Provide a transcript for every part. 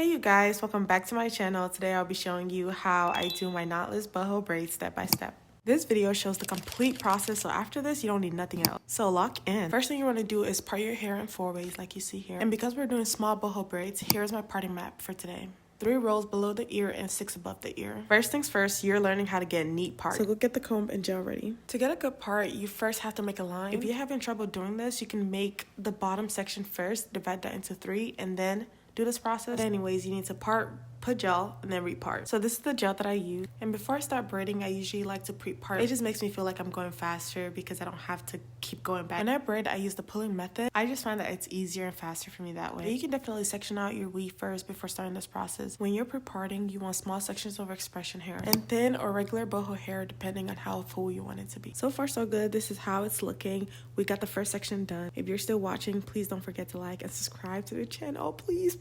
Hey you guys, welcome back to my channel. Today I'll be showing you how I do my knotless boho braids step by step. This video shows the complete process, so after this you don't need nothing else. So lock in. First thing you want to do is part your hair in 4 ways like you see here. And because we're doing small boho braids, here's my parting map for today. 3 rows below the ear and 6 above the ear. First things first, you're learning how to get neat parts. So go get the comb and gel ready. To get a good part, you first have to make a line. If you're having trouble doing this, you can make the bottom section first, divide that into 3, and then do this process. But anyways, you need to put gel and then repart. So this is the gel that I use, and before I start braiding I usually like to pre-part. It just makes me feel like I'm going faster because I don't have to keep going back. When I braid, I use the pulling method. I just find that it's easier and faster for me that way. But you can definitely section out your weave first before starting this process. When you're pre-parting, you want small sections of expression hair and thin or regular boho hair depending on how full you want it to be. So far so good. This is how it's looking. We got the first section done. If you're still watching, please don't forget to like and subscribe to the channel. Please.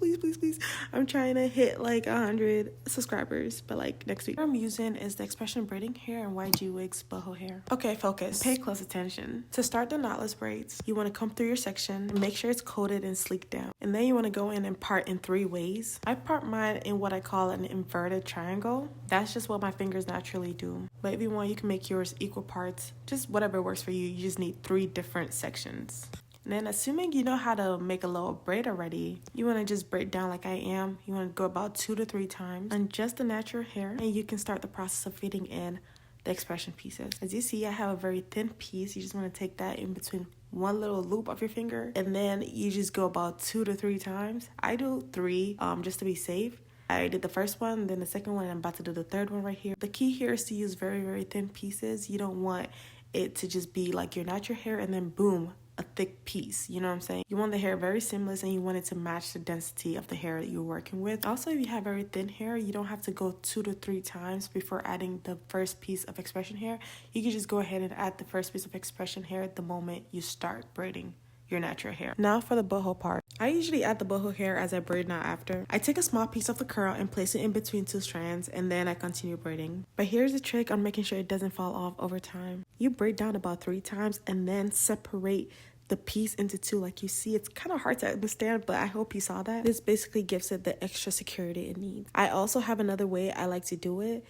I'm trying to hit like 100 subscribers, but like next week. What I'm using is the expression braiding hair and YG Wigs boho hair. Okay, focus. Pay close attention. To start the knotless braids, you want to comb through your section and make sure it's coated and sleeked down. And then you want to go in and part in 3 ways. I part mine in what I call an inverted triangle. That's just what my fingers naturally do. But if you want, you can make yours equal parts. Just whatever works for you. You just need 3 different sections. And then assuming you know how to make a little braid already, you want to just braid down like I am. You want to go about 2 to 3 times on just the natural hair, and you can start the process of fitting in the expression pieces. As you see, I have a very thin piece. You just want to take that in between one little loop of your finger, and then you just go about 2 to 3 times. I do 3 just to be safe. I did the first one, then the second one, and I'm about to do the third one right here. The key here is to use very thin pieces. You don't want it to just be like your natural hair and then boom, a thick piece. You know what I'm saying? You want the hair very seamless and you want it to match the density of the hair that you're working with. Also, if you have very thin hair, you don't have to go 2 to 3 times before adding the first piece of expression hair. You can just go ahead and add the first piece of expression hair the moment you start braiding your natural hair. Now for the boho part. I usually add the boho hair as I braid, not after. I take a small piece of the curl and place it in between 2 strands, and then I continue braiding. But here's the trick on making sure it doesn't fall off over time. You braid down about 3 times and then separate the piece into 2 like you see. It's kind of hard to understand, but I hope you saw that. This basically gives it the extra security it needs. I also have another way I like to do it,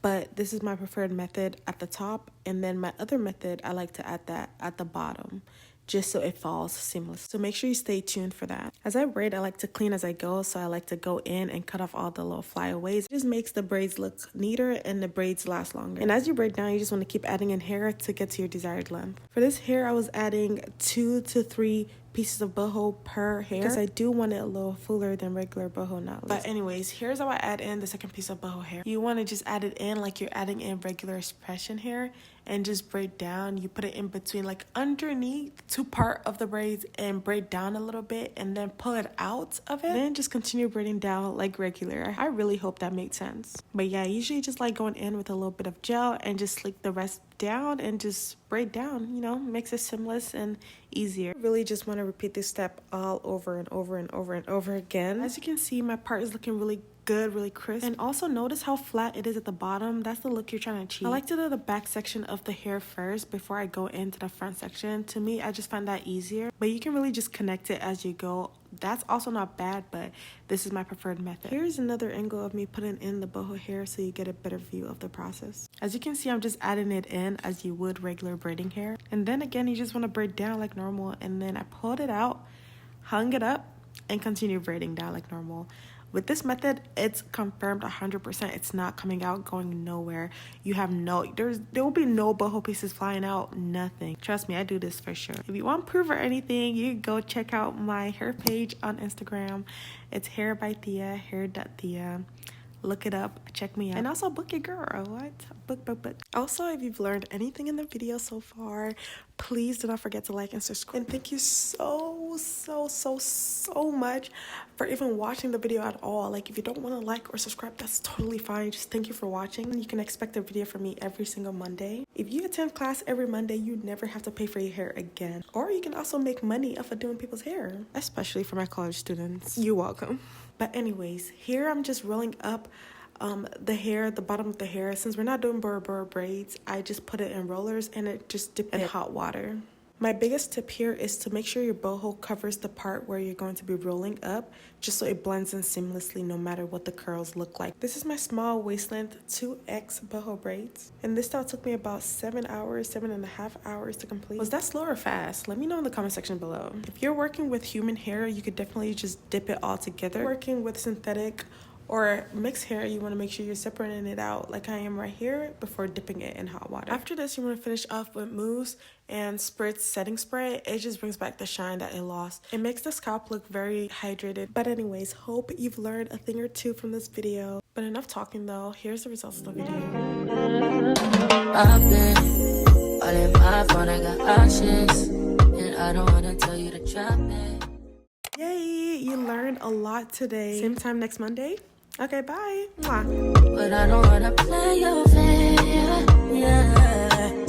but this is my preferred method at the top, and then my other method I like to add that at the bottom, just so it falls seamless. So make sure you stay tuned for that. As I braid, I like to clean as I go, so I like to go in and cut off all the little flyaways. It just makes the braids look neater and the braids last longer. And as you braid down, you just want to keep adding in hair to get to your desired length. For this hair, I was adding 2 to 3 pieces of boho per hair because I do want it a little fuller than regular boho knotless. But anyways, here's how I add in the second piece of boho hair. You want to just add it in like you're adding in regular expression hair and just braid down. You put it in between, like underneath 2 part of the braids, and braid down a little bit and then pull it out of it. Then just continue braiding down like regular. I really hope that makes sense. But yeah, I usually just like going in with a little bit of gel and just sleek the rest down and just braid down, you know, makes it seamless and easier. I really just want to repeat this step all over and over again. As you can see, my part is looking really good, really crisp. And also notice how flat it is at the bottom. That's the look you're trying to achieve. I like to do the back section of the hair first before I go into the front section. To me, I just find that easier, but you can really just connect it as you go. That's also not bad, but this is my preferred method. Here's another angle of me putting in the boho hair so you get a better view of the process. As you can see, I'm just adding it in as you would regular braiding hair. And then again, you just want to braid down like normal, and then I pulled it out, hung it up, and continue braiding down like normal. With this method, it's confirmed 100%. It's not coming out, going nowhere. You have there will be no boho pieces flying out, nothing. Trust me, I do this for sure. If you want proof or anything, you can go check out my hair page on Instagram. It's hair by Thea, hair.thea. Look it up, check me out, and also book your girl. What? Book. Also, if you've learned anything in the video so far, please do not forget to like and subscribe. And thank you so much for even watching the video at all. Like, if you don't want to like or subscribe, that's totally fine. Just thank you for watching. You can expect a video from me every single Monday. If you attend class every Monday, you never have to pay for your hair again. Or you can also make money off of doing people's hair, especially for my college students. You're welcome. But anyways, here I'm just rolling up the hair, the bottom of the hair. Since we're not doing burr braids, I just put it in rollers and it just dipped in hot water. My biggest tip here is to make sure your boho covers the part where you're going to be rolling up, just so it blends in seamlessly no matter what the curls look like. This is my small waist length 2X boho braids, and this style took me about 7.5 hours to complete. Was that slow or fast? Let me know in the comment section below. If you're working with human hair, you could definitely just dip it all together. Working with synthetic or mixed hair, you want to make sure you're separating it out like I am right here before dipping it in hot water. After this, you want to finish off with mousse and spritz setting spray. It just brings back the shine that it lost. It makes the scalp look very hydrated. But anyways, hope you've learned a thing or two from this video. But enough talking though, here's the results of the video. I've been all in my phone, I got options, and I don't want to tell you to drop it. Yay, you learned a lot today. Same time next Monday. Okay, bye. Mwah. But I don't wanna play your fair, yeah.